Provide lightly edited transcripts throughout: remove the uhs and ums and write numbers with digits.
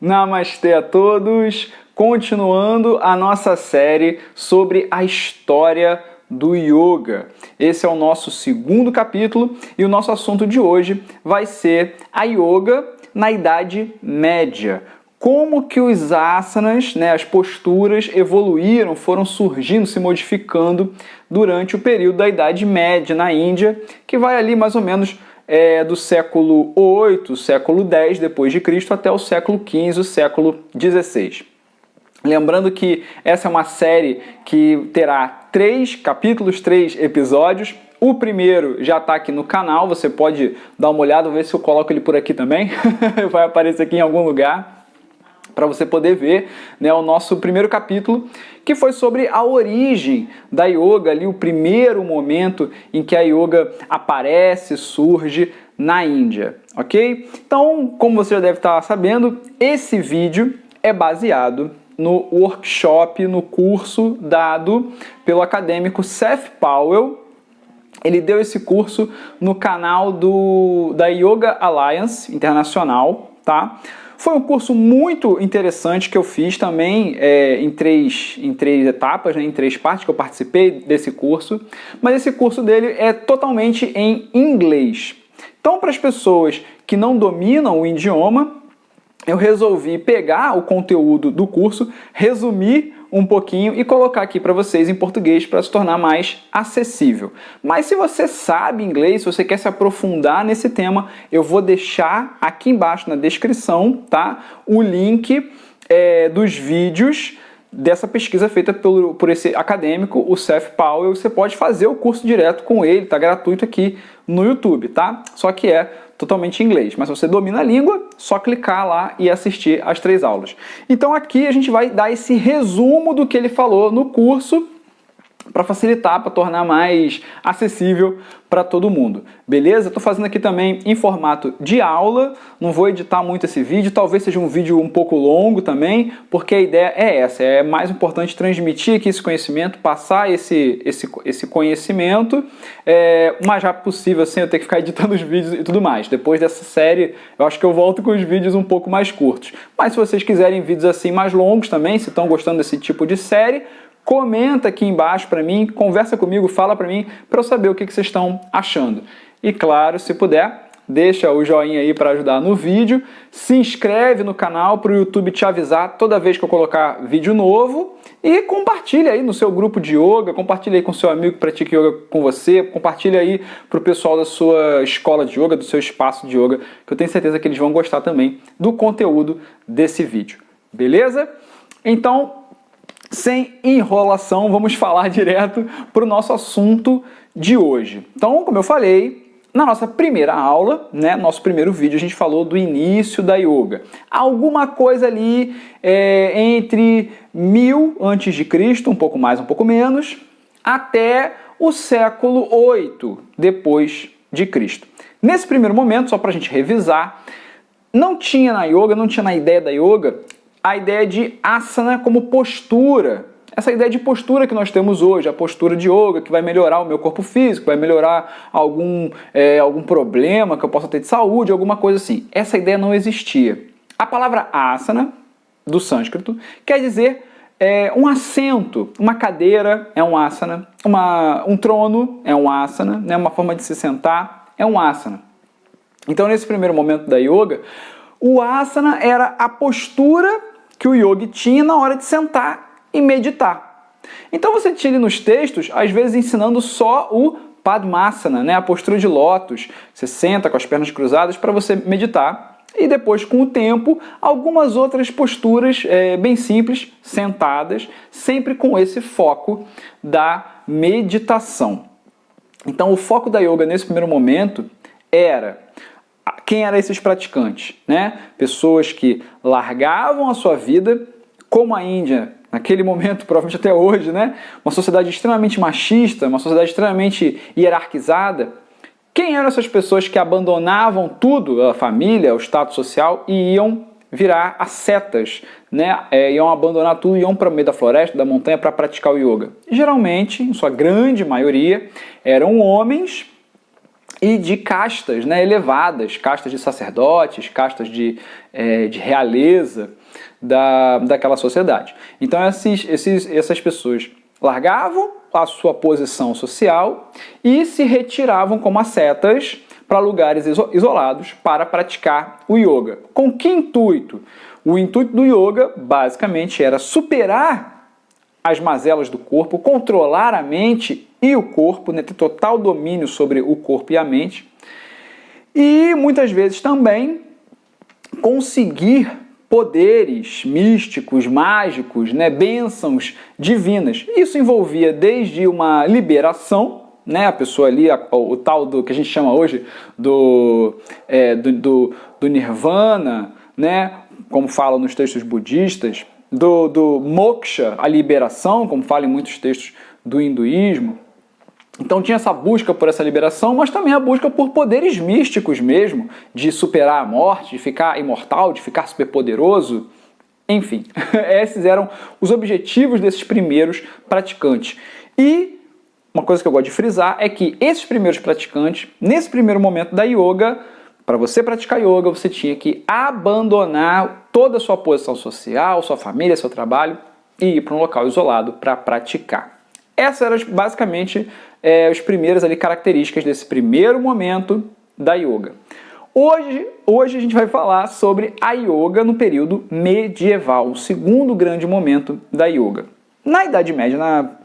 Namastê a todos! Continuando a nossa série sobre a história do yoga. Esse é o nosso segundo capítulo e o nosso assunto de hoje vai ser a yoga na Idade Média. Como que os asanas, as posturas evoluíram, foram surgindo, se modificando durante o período da Idade Média na Índia, que vai ali mais ou menos do século 8, século 10 depois de Cristo até o século 15, o século 16. Lembrando que essa é uma série que terá 3 capítulos, 3 episódios. O primeiro já está aqui no canal, você pode dar uma olhada, ver se eu coloco ele por aqui também. Vai aparecer aqui em algum lugar para você poder ver, o nosso primeiro capítulo, que foi sobre a origem da yoga, ali o primeiro momento em que a yoga aparece, surge na Índia, ok? Então, como você já deve estar sabendo, esse vídeo é baseado no workshop, no curso dado pelo acadêmico Seth Powell. Ele deu esse curso no canal da Yoga Alliance Internacional, tá? Foi um curso muito interessante que eu fiz também em três etapas, em 3 partes que eu participei desse curso. Mas esse curso dele é totalmente em inglês. Então, para as pessoas que não dominam o idioma, eu resolvi pegar o conteúdo do curso, resumir um pouquinho e colocar aqui para vocês em português para se tornar mais acessível. Mas se você sabe inglês, se você quer se aprofundar nesse tema, eu vou deixar aqui embaixo na descrição, tá, o link dos vídeos dessa pesquisa feita por esse acadêmico, o Seth Powell. Você pode fazer o curso direto com ele, tá gratuito aqui no YouTube, tá? Só que é totalmente em inglês, mas se você domina a língua, só clicar lá e assistir as 3 aulas. Então aqui a gente vai dar esse resumo do que ele falou no curso para facilitar, para tornar mais acessível para todo mundo, beleza? Estou fazendo aqui também em formato de aula, não vou editar muito esse vídeo, talvez seja um vídeo um pouco longo também, porque a ideia é essa, é mais importante transmitir aqui esse conhecimento, passar esse conhecimento o mais rápido possível, sem eu ter que ficar editando os vídeos e tudo mais. Depois dessa série, eu acho que eu volto com os vídeos um pouco mais curtos. Mas se vocês quiserem vídeos assim mais longos também, se estão gostando desse tipo de série, comenta aqui embaixo para mim, conversa comigo, fala para mim, para eu saber o que vocês estão achando. E claro, se puder, deixa o joinha aí para ajudar no vídeo, se inscreve no canal para o YouTube te avisar toda vez que eu colocar vídeo novo e compartilha aí no seu grupo de yoga, compartilha aí com seu amigo que pratica yoga com você, compartilha aí para o pessoal da sua escola de yoga, do seu espaço de yoga, que eu tenho certeza que eles vão gostar também do conteúdo desse vídeo. Beleza? Então, sem enrolação, vamos falar direto para o nosso assunto de hoje. Então, como eu falei, na nossa primeira aula, nosso primeiro vídeo, a gente falou do início da yoga. Alguma coisa ali entre 1000 a.C., um pouco mais, um pouco menos, até o século 8 depois de Cristo. Nesse primeiro momento, só para a gente revisar, não tinha na yoga, não tinha na ideia da yoga, a ideia de asana como postura. Essa ideia de postura que nós temos hoje, a postura de yoga, que vai melhorar o meu corpo físico, vai melhorar algum problema que eu possa ter de saúde, alguma coisa assim. Essa ideia não existia. A palavra asana, do sânscrito, quer dizer um assento, uma cadeira é um asana, um trono é um asana, uma forma de se sentar é um asana. Então, nesse primeiro momento da yoga, o asana era a postura que o yogi tinha na hora de sentar e meditar. Então você tinha ali nos textos, às vezes ensinando só o Padmasana, a postura de lótus. Você senta com as pernas cruzadas para você meditar. E depois, com o tempo, algumas outras posturas bem simples, sentadas, sempre com esse foco da meditação. Então o foco da yoga nesse primeiro momento era... Quem eram esses praticantes? Pessoas que largavam a sua vida, como a Índia, naquele momento, provavelmente até hoje, uma sociedade extremamente machista, uma sociedade extremamente hierarquizada. Quem eram essas pessoas que abandonavam tudo, a família, o status social, e iam virar ascetas, iam abandonar tudo, iam para o meio da floresta, da montanha, para praticar o yoga? Geralmente, em sua grande maioria, eram homens e de castas, né, elevadas, castas de sacerdotes, castas de realeza daquela sociedade. Então essas pessoas largavam a sua posição social e se retiravam como ascetas para lugares isolados para praticar o yoga. Com que intuito? O intuito do yoga, basicamente, era superar as mazelas do corpo, controlar a mente e o corpo, né, ter total domínio sobre o corpo e a mente, e muitas vezes também conseguir poderes místicos, mágicos, né, bênçãos divinas. Isso envolvia desde uma liberação, né, a pessoa ali, o tal do que a gente chama hoje do nirvana, né, como falam nos textos budistas, do moksha, a liberação, como fala em muitos textos do hinduísmo. Então tinha essa busca por essa liberação, mas também a busca por poderes místicos mesmo, de superar a morte, de ficar imortal, de ficar superpoderoso. Enfim, esses eram os objetivos desses primeiros praticantes. E uma coisa que eu gosto de frisar é que esses primeiros praticantes, nesse primeiro momento da yoga, para você praticar yoga, você tinha que abandonar toda a sua posição social, sua família, seu trabalho e ir para um local isolado para praticar. Essas eram basicamente as primeiras características desse primeiro momento da yoga. Hoje a gente vai falar sobre a yoga no período medieval, o segundo grande momento da yoga. Na Idade Média,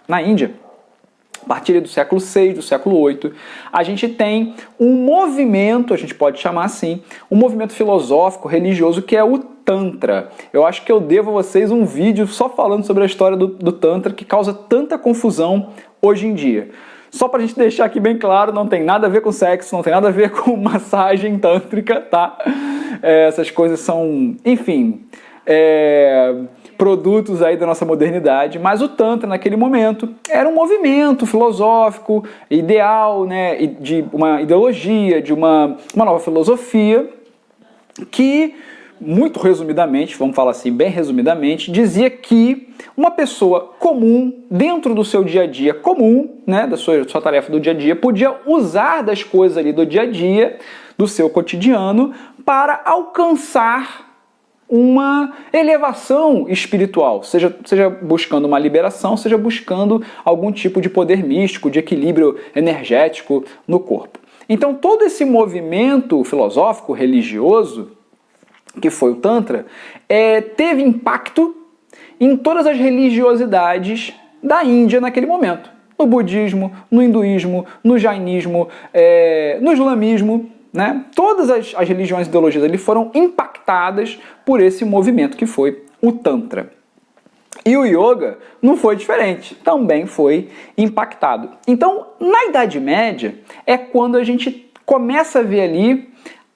na Índia, a partir do século VI, do século VIII, a gente tem um movimento, a gente pode chamar assim, um movimento filosófico, religioso, que é o Tantra. Eu acho que eu devo a vocês um vídeo só falando sobre a história do Tantra, que causa tanta confusão hoje em dia. Só pra gente deixar aqui bem claro, não tem nada a ver com sexo, não tem nada a ver com massagem tântrica, tá? Essas coisas são, enfim, produtos aí da nossa modernidade, mas o Tantra naquele momento era um movimento filosófico, ideal, né, de uma ideologia, de uma nova filosofia que, muito resumidamente, vamos falar assim, bem resumidamente, dizia que uma pessoa comum, dentro do seu dia a dia comum, né, da sua tarefa do dia a dia, podia usar das coisas ali do dia a dia, do seu cotidiano, para alcançar uma elevação espiritual, seja buscando uma liberação, seja buscando algum tipo de poder místico, de equilíbrio energético no corpo. Então todo esse movimento filosófico, religioso, que foi o Tantra, teve impacto em todas as religiosidades da Índia naquele momento. No budismo, no hinduísmo, no jainismo, no islamismo, né? Todas as religiões e ideologias ali foram impactadas por esse movimento que foi o Tantra. E o Yoga não foi diferente, também foi impactado. Então, na Idade Média, é quando a gente começa a ver ali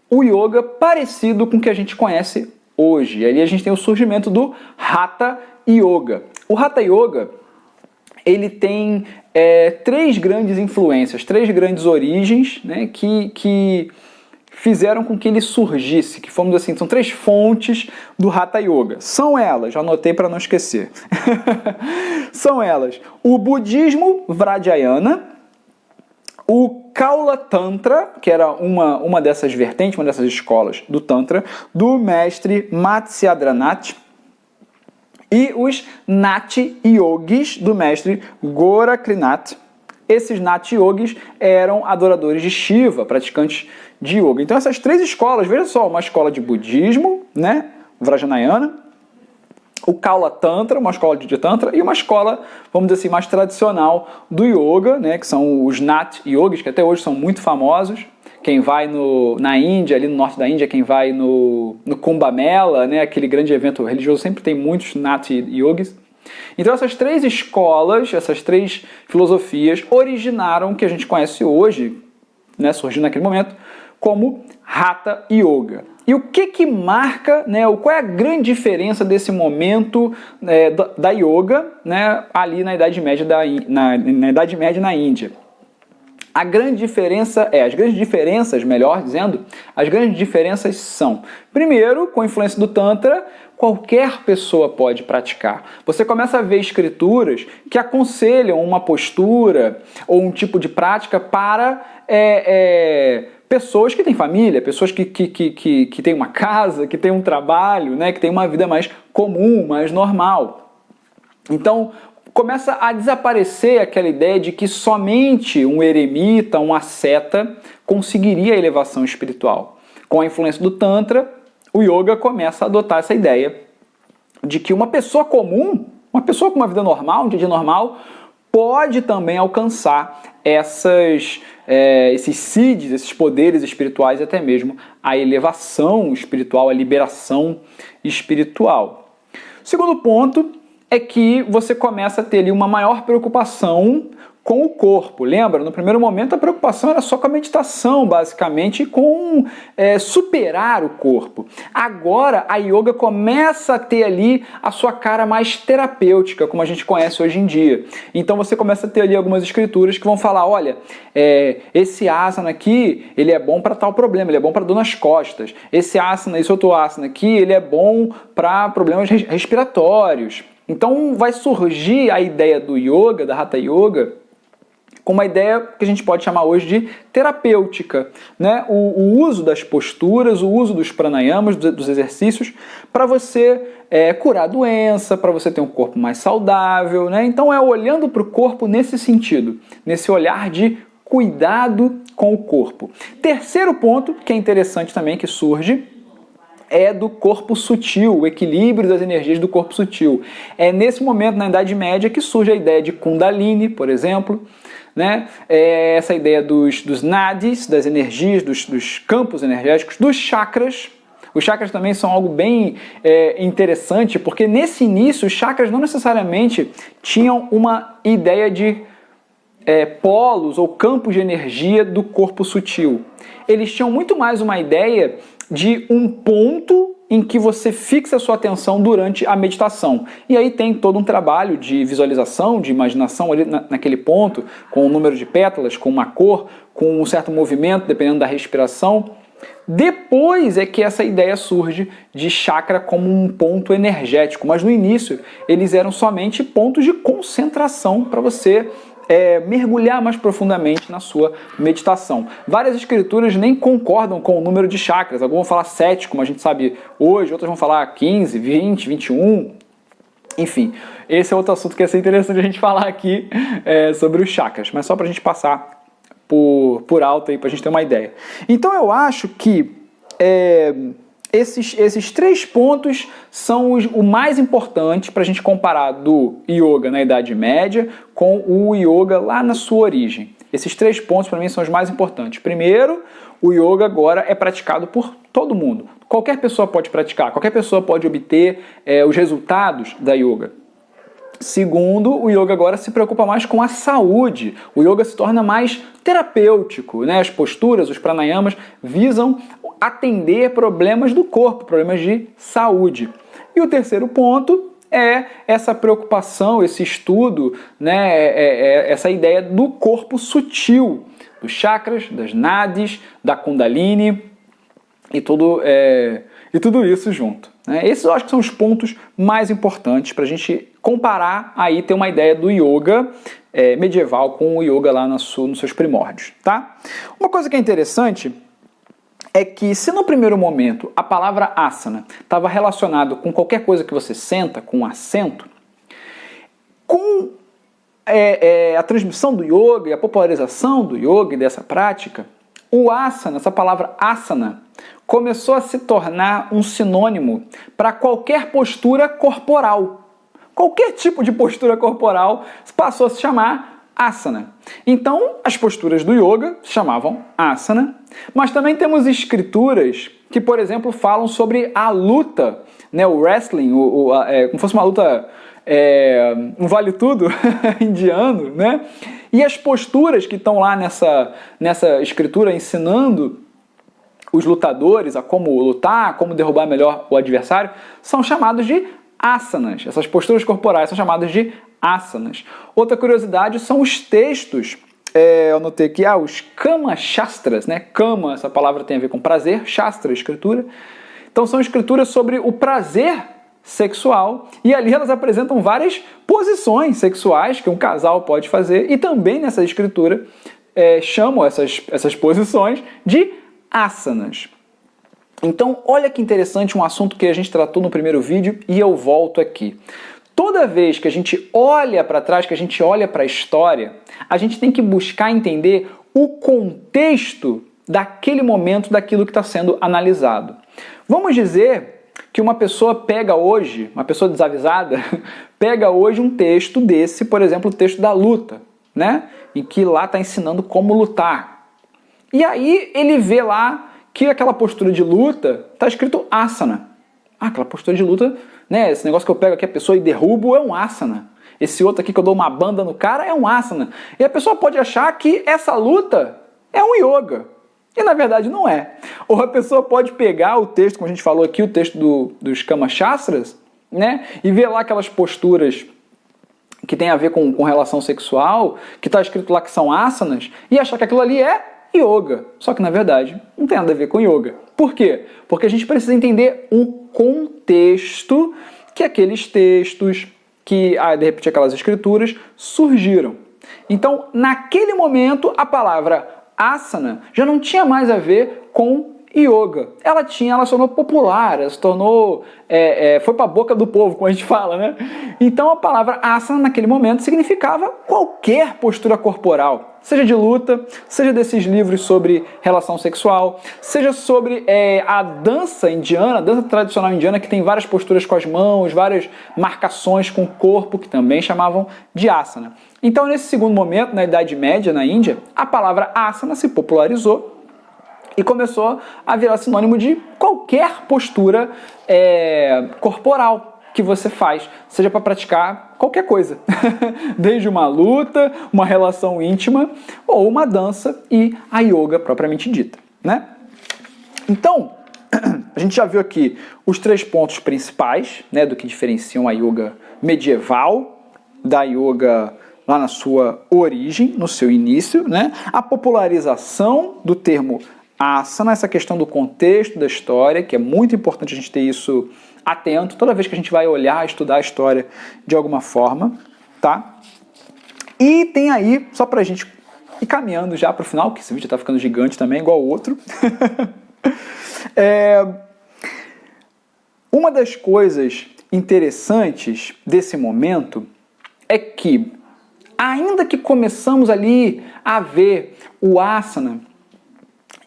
o Yoga parecido com o que a gente conhece hoje. E ali a gente tem o surgimento do Hatha Yoga. O Hatha Yoga, ele tem três grandes influências, três grandes origens, né, que fizeram com que ele surgisse, que fomos assim, são três fontes do Hatha Yoga. São elas, já anotei para não esquecer. São elas: o budismo Vajrayana, o Kaula Tantra, que era uma dessas vertentes, uma dessas escolas do Tantra, do mestre Matsyadranath, e os Nati Yogis, do mestre Gorakshanath. Esses Nati Yogis eram adoradores de Shiva, praticantes de yoga. Então essas três escolas, veja só, uma escola de budismo, né, Vajrayana, o Kaula Tantra, uma escola de Tantra, e uma escola, vamos dizer assim, mais tradicional do yoga, né, que são os Nat Yogis, que até hoje são muito famosos. Quem vai na Índia, ali no norte da Índia, quem vai no Kumbh Mela, né, aquele grande evento religioso, sempre tem muitos Nat Yogis. Então essas três escolas, essas três filosofias originaram o que a gente conhece hoje, né, surgiu naquele momento, como Hatha Yoga. E o que marca, né, qual é a grande diferença desse momento da yoga, né, ali na Idade Média na Índia? as grandes diferenças, melhor dizendo, as grandes diferenças são, primeiro, com a influência do Tantra, qualquer pessoa pode praticar. Você começa a ver escrituras que aconselham uma postura ou um tipo de prática para pessoas que têm família, pessoas que têm uma casa, que têm um trabalho, né, que têm uma vida mais comum, mais normal. Então, começa a desaparecer aquela ideia de que somente um eremita, um asceta, conseguiria a elevação espiritual. Com a influência do Tantra, o Yoga começa a adotar essa ideia de que uma pessoa comum, uma pessoa com uma vida normal, um dia normal, pode também alcançar esses siddhis, esses poderes espirituais e até mesmo a elevação espiritual, a liberação espiritual. O segundo ponto é que você começa a ter ali uma maior preocupação com o corpo. Lembra? No primeiro momento a preocupação era só com a meditação, basicamente, e com superar o corpo. Agora a yoga começa a ter ali a sua cara mais terapêutica, como a gente conhece hoje em dia. Então você começa a ter ali algumas escrituras que vão falar, olha, esse asana aqui, ele é bom para tal problema, ele é bom para dor nas costas. Esse outro asana aqui, ele é bom para problemas respiratórios. Então vai surgir a ideia do yoga, da Hatha Yoga, com uma ideia que a gente pode chamar hoje de terapêutica, né? O uso das posturas, o uso dos pranayamas, dos exercícios, para você curar a doença, para você ter um corpo mais saudável, né? Então olhando para o corpo nesse sentido, nesse olhar de cuidado com o corpo. Terceiro ponto, que é interessante também, que surge, é do corpo sutil, o equilíbrio das energias do corpo sutil. É nesse momento, na Idade Média, que surge a ideia de Kundalini, por exemplo, né? Essa ideia dos nadis, das energias, dos campos energéticos, dos chakras. Os chakras também são algo bem interessante, porque nesse início os chakras não necessariamente tinham uma ideia de polos ou campos de energia do corpo sutil. Eles tinham muito mais uma ideia de um ponto em que você fixa a sua atenção durante a meditação. E aí tem todo um trabalho de visualização, de imaginação ali naquele ponto, com o número de pétalas, com uma cor, com um certo movimento, dependendo da respiração. Depois é que essa ideia surge de chakra como um ponto energético, mas no início eles eram somente pontos de concentração para você mergulhar mais profundamente na sua meditação. Várias escrituras nem concordam com o número de chakras. Alguns vão falar 7, como a gente sabe hoje, outras vão falar 15, 20, 21. Enfim, esse é outro assunto que ia ser interessante a gente falar aqui sobre os chakras, mas só para a gente passar por alto aí, para a gente ter uma ideia. Então eu acho que esses 3 pontos são o mais importante para a gente comparar do yoga na Idade Média com o yoga lá na sua origem. Esses 3 pontos para mim são os mais importantes. Primeiro, o yoga agora é praticado por todo mundo. Qualquer pessoa pode praticar, qualquer pessoa pode obter os resultados da yoga. Segundo, o yoga agora se preocupa mais com a saúde. O yoga se torna mais terapêutico, né? As posturas, os pranayamas visam atender problemas do corpo, problemas de saúde. E o terceiro ponto é essa preocupação, esse estudo, né? Essa ideia do corpo sutil, dos chakras, das nadis, da kundalini e tudo isso junto. Esses eu acho que são os pontos mais importantes para a gente comparar, aí ter uma ideia do yoga medieval com o yoga lá nos seus primórdios. Tá? Uma coisa que é interessante é que se no primeiro momento a palavra asana estava relacionado com qualquer coisa que você senta, com um assento, com a transmissão do yoga e a popularização do yoga e dessa prática, o asana, essa palavra asana, começou a se tornar um sinônimo para qualquer postura corporal. Qualquer tipo de postura corporal passou a se chamar asana. Então, as posturas do yoga se chamavam asana, mas também temos escrituras que, por exemplo, falam sobre a luta, né, o wrestling, como fosse uma luta, um vale-tudo indiano, né? E as posturas que estão lá nessa escritura ensinando os lutadores a como lutar, como derrubar melhor o adversário, são chamados de asanas. Essas posturas corporais são chamadas de asanas. Outra curiosidade são os textos eu anotei aqui, os Kama Shastras, né? Kama, essa palavra tem a ver com prazer, Shastra, escritura. Então são escrituras sobre o prazer sexual, e ali elas apresentam várias posições sexuais que um casal pode fazer, e também nessa escritura chamam essas posições de asanas. Então, olha que interessante, um assunto que a gente tratou no primeiro vídeo, e eu volto aqui. Toda vez que a gente olha para trás, que a gente olha para a história, a gente tem que buscar entender o contexto daquele momento, daquilo que está sendo analisado. Vamos dizer que uma pessoa pega hoje, uma pessoa desavisada, pega hoje um texto desse, por exemplo, o texto da luta, né? Em que lá está ensinando como lutar. E aí ele vê lá que aquela postura de luta está escrito asana. Aquela postura de luta, né? Esse negócio que eu pego aqui a pessoa e derrubo é um asana. Esse outro aqui que eu dou uma banda no cara é um asana. E a pessoa pode achar que essa luta é um yoga. E na verdade não é. Ou a pessoa pode pegar o texto, como a gente falou aqui, o texto dos Kama Shastras, né? E ver lá aquelas posturas que tem a ver com relação sexual, que está escrito lá que são asanas, e achar que aquilo ali é yoga. Só que na verdade não tem nada a ver com yoga. Por quê? Porque a gente precisa entender o contexto que aqueles textos, que de repente aquelas escrituras surgiram. Então, naquele momento, a palavra asana já não tinha mais a ver com yoga. Ela se tornou popular, ela se tornou, foi para a boca do povo, como a gente fala, né? Então a palavra asana naquele momento significava qualquer postura corporal, seja de luta, seja desses livros sobre relação sexual, seja sobre a dança indiana, a dança tradicional indiana, que tem várias posturas com as mãos, várias marcações com o corpo, que também chamavam de asana. Então, nesse segundo momento, na Idade Média, na Índia, a palavra asana se popularizou e começou a virar sinônimo de qualquer postura corporal que você faz, seja para praticar qualquer coisa, desde uma luta, uma relação íntima ou uma dança e a yoga propriamente dita, né? Então, a gente já viu aqui os 3 pontos principais, né, do que diferenciam a yoga medieval da yoga lá na sua origem, no seu início, né? A popularização do termo asana, essa questão do contexto da história, que é muito importante a gente ter isso atento toda vez que a gente vai olhar, estudar a história de alguma forma, tá? E tem aí, só pra gente ir caminhando já pro final, que esse vídeo tá ficando gigante também, igual o outro. Uma das coisas interessantes desse momento é que, ainda que começamos ali a ver o asana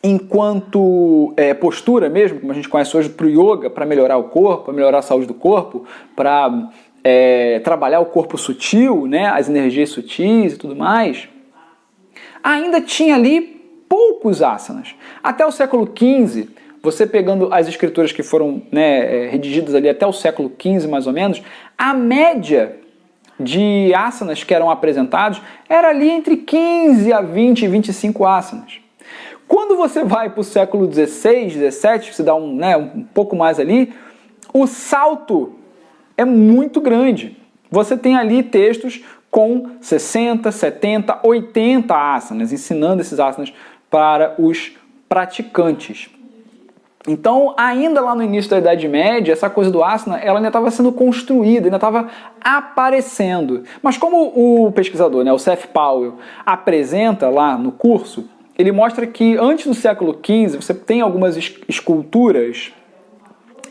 enquanto postura mesmo, como a gente conhece hoje para o yoga, para melhorar o corpo, para melhorar a saúde do corpo, para trabalhar o corpo sutil, né, as energias sutis e tudo mais, ainda tinha ali poucos asanas. Até o século XV, você pegando as escrituras que foram redigidas ali até o século XV mais ou menos, a média de asanas que eram apresentados era ali entre 15 a 20 e 25 asanas. Quando você vai para o século XVI, XVII, você dá um pouco mais ali, o salto é muito grande. Você tem ali textos com 60, 70, 80 asanas, ensinando esses asanas para os praticantes. Então, ainda lá no início da Idade Média, essa coisa do asana, ela ainda estava sendo construída, ainda estava aparecendo. Mas como o pesquisador, o C.F. Powell, apresenta lá no curso, ele mostra que antes do século XV, você tem algumas esculturas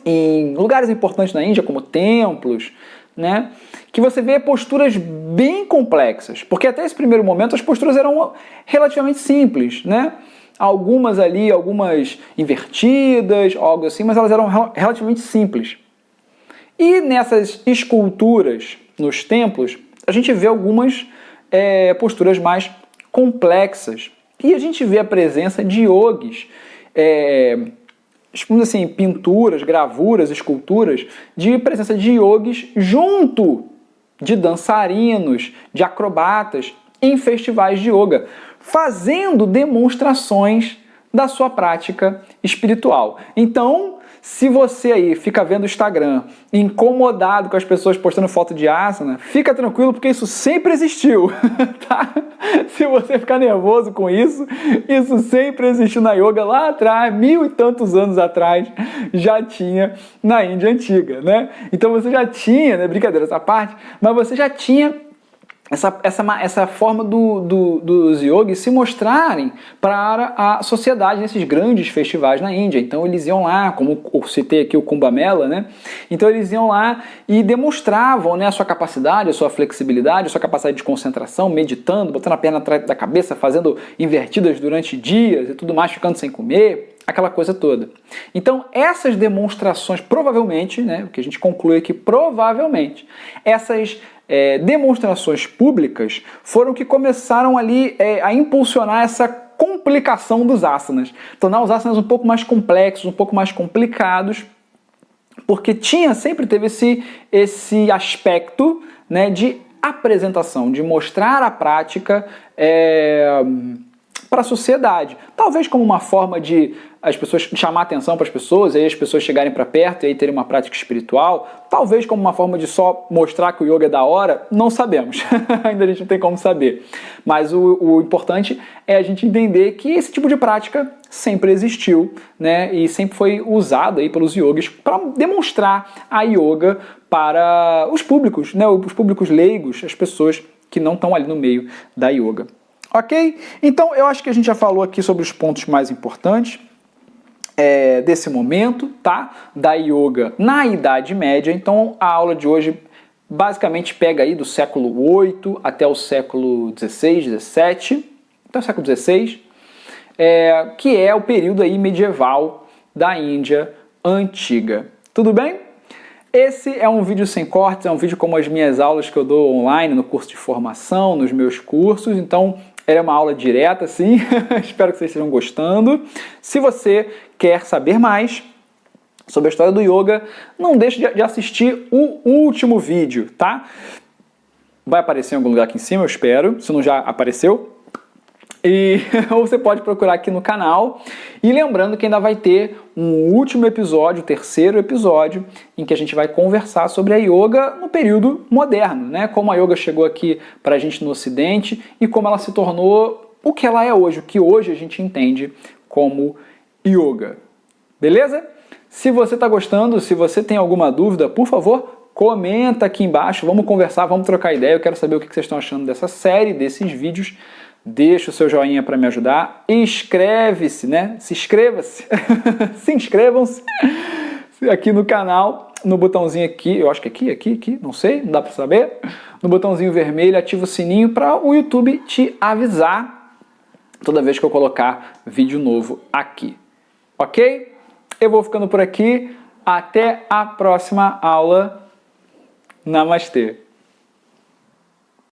em lugares importantes na Índia, como templos, né, que você vê posturas bem complexas. Porque até esse primeiro momento as posturas eram relativamente simples, né? Algumas ali, algumas invertidas, algo assim, mas elas eram relativamente simples. E nessas esculturas, nos templos, a gente vê algumas posturas mais complexas. E a gente vê a presença de yogis, assim, pinturas, gravuras, esculturas, de presença de yogis junto de dançarinos, de acrobatas, em festivais de yoga, fazendo demonstrações da sua prática espiritual. Então, Se você aí fica vendo o Instagram incomodado com as pessoas postando foto de asana, fica tranquilo porque isso sempre existiu, tá? Se você ficar nervoso com isso sempre existiu na yoga lá atrás, 1000 e tantos anos atrás, já tinha na Índia antiga, né? Então você já tinha, né, brincadeira essa parte, mas você já tinha essa forma dos yogis se mostrarem para a sociedade nesses grandes festivais na Índia. Então eles iam lá, como eu citei aqui o Kumbh Mela, né? Então eles iam lá e demonstravam, né, a sua capacidade, a sua flexibilidade, a sua capacidade de concentração, meditando, botando a perna atrás da cabeça, fazendo invertidas durante dias e tudo mais, ficando sem comer, aquela coisa toda. Então essas demonstrações, provavelmente, né, o que a gente conclui aqui, provavelmente, essas demonstrações públicas foram que começaram ali a impulsionar essa complicação dos asanas, tornar os asanas um pouco mais complexos, um pouco mais complicados, porque sempre teve esse aspecto, né, de apresentação, de mostrar a prática para a sociedade. Talvez como uma forma de as pessoas chamar atenção para as pessoas, aí as pessoas chegarem para perto e aí terem uma prática espiritual. Talvez como uma forma de só mostrar que o yoga é da hora, não sabemos. Ainda a gente não tem como saber. Mas o importante é a gente entender que esse tipo de prática sempre existiu, né? E sempre foi usado aí pelos yogis para demonstrar a yoga para os públicos, né? Os públicos leigos, as pessoas que não estão ali no meio da yoga. Ok? Então eu acho que a gente já falou aqui sobre os pontos mais importantes desse momento, tá? Da yoga na Idade Média. Então a aula de hoje basicamente pega aí do século VIII até o século XVI, XVII, até o século XVI, que é o período aí medieval da Índia antiga. Tudo bem? Esse é um vídeo sem cortes, é um vídeo como as minhas aulas que eu dou online no curso de formação, nos meus cursos, então é uma aula direta, sim. Espero que vocês estejam gostando. Se você quer saber mais sobre a história do yoga, não deixe de assistir o último vídeo, tá? Vai aparecer em algum lugar aqui em cima, eu espero, se não já apareceu. Ou você pode procurar aqui no canal. E lembrando que ainda vai ter um último episódio, o terceiro episódio, em que a gente vai conversar sobre a yoga no período moderno, né? Como a yoga chegou aqui pra gente no Ocidente e como ela se tornou o que ela é hoje, o que hoje a gente entende como yoga. Beleza? Se você está gostando, se você tem alguma dúvida, por favor, comenta aqui embaixo, vamos conversar, vamos trocar ideia. Eu quero saber o que vocês estão achando dessa série, desses vídeos. Deixa o seu joinha para me ajudar. Inscreve-se, né? Se inscreva-se. Se inscrevam-se aqui no canal, no botãozinho aqui, eu acho que aqui, não sei, não dá para saber. No botãozinho vermelho, ativa o sininho para o YouTube te avisar toda vez que eu colocar vídeo novo aqui. Ok? Eu vou ficando por aqui. Até a próxima aula. Namastê.